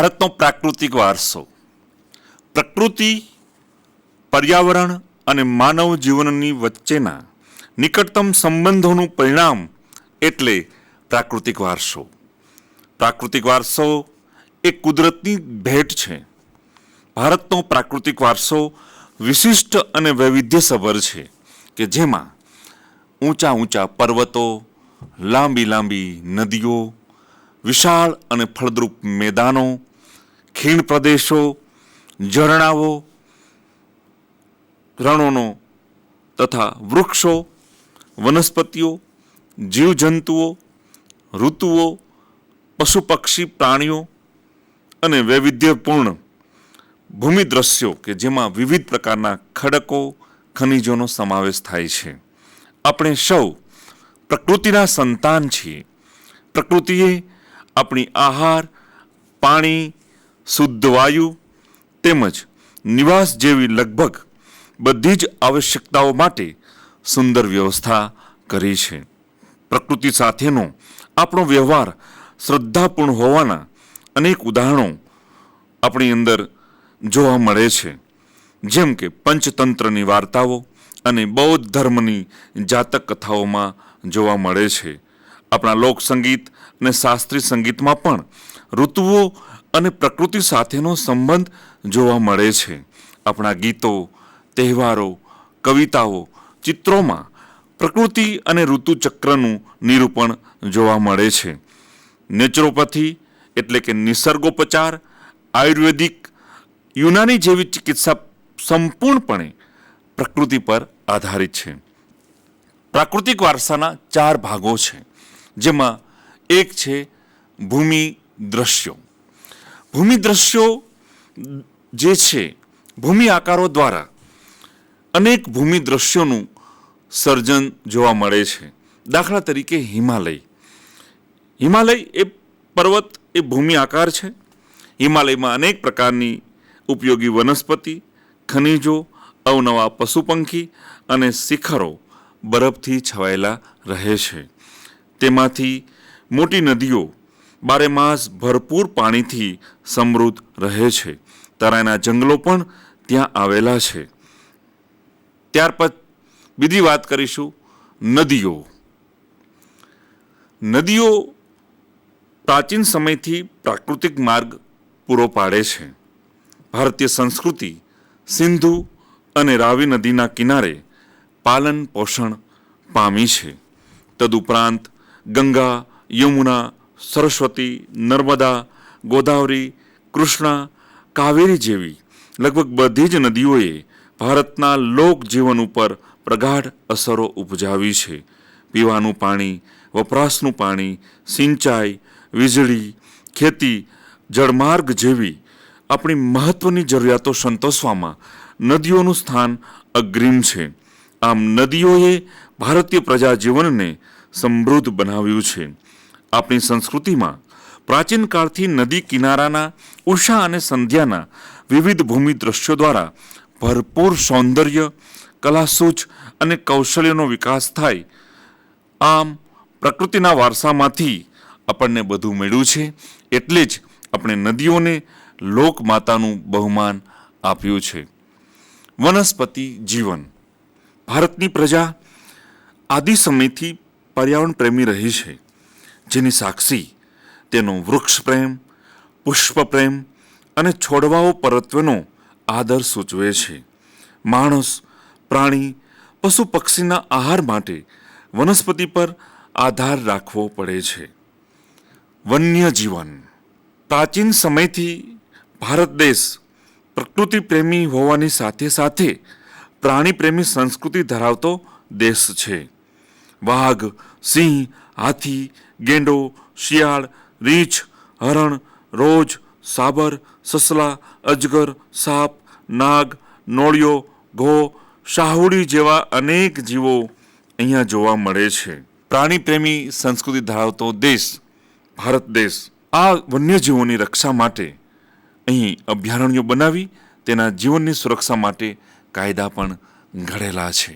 ભારતનો પ્રાકૃતિક વારસો. પ્રકૃતિ, પર્યાવરણ અને માનવ જીવનની વચ્ચેના નિકટતમ સંબંધોનું પરિણામ એટલે પ્રાકૃતિક વારસો. પ્રાકૃતિક વારસો એ કુદરતની ભેટ છે. ભારતનો પ્રાકૃતિક વારસો વિશિષ્ટ અને વૈવિધ્યસભર છે કે જેમાં ઊંચા ઊંચા પર્વતો, લાંબી લાંબી નદીઓ, વિશાળ અને ફળદ્રુપ મેદાનો, ખીણ પ્રદેશો, ઝરણાઓ, રણોનો તથા વૃક્ષો, વનસ્પતિઓ, જીવજંતુઓ, ઋતુઓ, પશુ પક્ષી પ્રાણીઓ અને વૈવિધ્યપૂર્ણ ભૂમિ દ્રશ્યો કે જેમાં વિવિધ પ્રકારના ખડકો, ખનિજોનો સમાવેશ થાય છે. આપણે સૌ પ્રકૃતિના સંતાન છીએ. પ્રકૃતિએ આપણી આહાર, પાણી, શુદ્ધ વાયુ તેમજ નિવાસ જેવી લગભગ બધી જ આવશ્યકતાઓ માટે સુંદર વ્યવસ્થા કરી છે. પ્રકૃતિ સાથેનો આપણો વ્યવહાર શ્રદ્ધાપૂર્ણ હોવાના અનેક ઉદાહરણો આપણી અંદર જોવા મળે છે. જેમ કે પંચતંત્રની વાર્તાઓ અને બૌદ્ધ ધર્મની જાતક કથાઓમાં જોવા મળે છે. આપણા લોકસંગીત અને શાસ્ત્રીય સંગીતમાં પણ ઋતુઓ અને પ્રકૃતિ સાથેનો સંબંધ જોવા મળે છે. આપણા ગીતો, તહેવારો, કવિતાઓ, ચિત્રોમાં પ્રકૃતિ અને ઋતુચક્રનું નિરૂપણ જોવા મળે છે. નેચરોપથી એટલે કે નિસર્ગોપચાર, આયુર્વેદિક, યુનાની જેવી ચિકિત્સા સંપૂર્ણપણે પ્રકૃતિ પર આધારિત છે. પ્રાકૃતિક વારસાના 4 ભાગો છે, જેમાં એક છે ભૂમિ દ્રશ્યો. ભૂમિ દ્રશ્યો જે છે ભૂમિ આકારો દ્વારા અનેક ભૂમિ દ્રશ્યોનું સર્જન જોવા મળે છે. દાખલા તરીકે હિમાલય. હિમાલય એ પર્વત એ ભૂમિ આકાર છે. હિમાલયમાં અનેક પ્રકારની ઉપયોગી વનસ્પતિ, ખનિજો, અવનવા પશુ પંખી અને શિખરો બરફથી છવાયેલા રહે છે. તેમાંથી મોટી નદીઓ બારેમાસ ભરપૂર પાણીથી સમૃદ્ધ રહે છે. તરાઈના જંગલો પણ ત્યાં આવેલા છે. ત્યાર પછી બીજી વાત કરીશું નદીઓ. નદીઓ પ્રાચીન સમયથી પ્રાકૃતિક માર્ગ પૂરો પાડે છે. ભારતીય સંસ્કૃતિ સિંધુ અને રાવી નદીના કિનારે પાલન પોષણ પામી છે. તદુપરાંત ગંગા, યમુના, સરસ્વતી, નર્મદા, ગોદાવરી, કૃષ્ણા, કાવેરી જેવી લગભગ બધી જ નદીઓએ ભારતના લોકજીવન ઉપર પ્રગાઢ અસરો ઉપજાવી છે. પીવાનું પાણી, વપરાશનું પાણી, સિંચાઈ, વીજળી, ખેતી, જળમાર્ગ જેવી આપણી મહત્વની જરૂરિયાતો સંતોષવામાં નદીઓનું સ્થાન અગ્રીમ છે. આમ નદીઓએ ભારતીય પ્રજાજીવનને સમૃદ્ધ બનાવ્યું છે. આપણી સંસ્કૃતિમાં પ્રાચીન કાળથી નદી કિનારાના ઉષા અને સંધ્યાના વિવિધ ભૂમિ દ્રશ્યો દ્વારા ભરપૂર સૌંદર્ય, કલાસૂચ અને કૌશલ્યનો વિકાસ થાય. આમ પ્રકૃતિના વારસામાંથી આપણને બધું મળ્યું છે. એટલે જ આપણે નદીઓને લોકમાતાનું બહુમાન આપ્યું છે. વનસ્પતિ જીવન. ભારતની પ્રજા આદિ સમયથી પર્યાવરણ પ્રેમી રહી છે, જેની સાક્ષી તેનો વૃક્ષ પ્રેમ, પુષ્પ પ્રેમ અને છોડવાઓ પરત્વેનો આદર સૂચવે છે. માણસ, પ્રાણી, પશુ પક્ષીના આહાર માટે વનસ્પતિ પર આધાર રાખવો પડે છે. વન્ય જીવન. પ્રાચીન સમયથી ભારત દેશ પ્રકૃતિ પ્રેમી હોવાની સાથે સાથે પ્રાણી પ્રેમી સંસ્કૃતિ ધરાવતો દેશ છે. વાઘ, સિંહ, હાથી, ગેંડો, શિયાળ, રીંછ, હરણ, રોજ, સાબર, સસલા, અજગર, સાપ, નાગ, નોળિયો, ઘો, શાહુડી જેવા અનેક જીવો અહીંયા જોવા મળે છે. પ્રાણી પ્રેમી સંસ્કૃતિ ધરાવતો દેશ ભારત દેશ આ વન્યજીવોની રક્ષા માટે અહીં અભયારણ્યો બનાવી તેના જીવનની સુરક્ષા માટે કાયદા પણ ઘડેલા છે.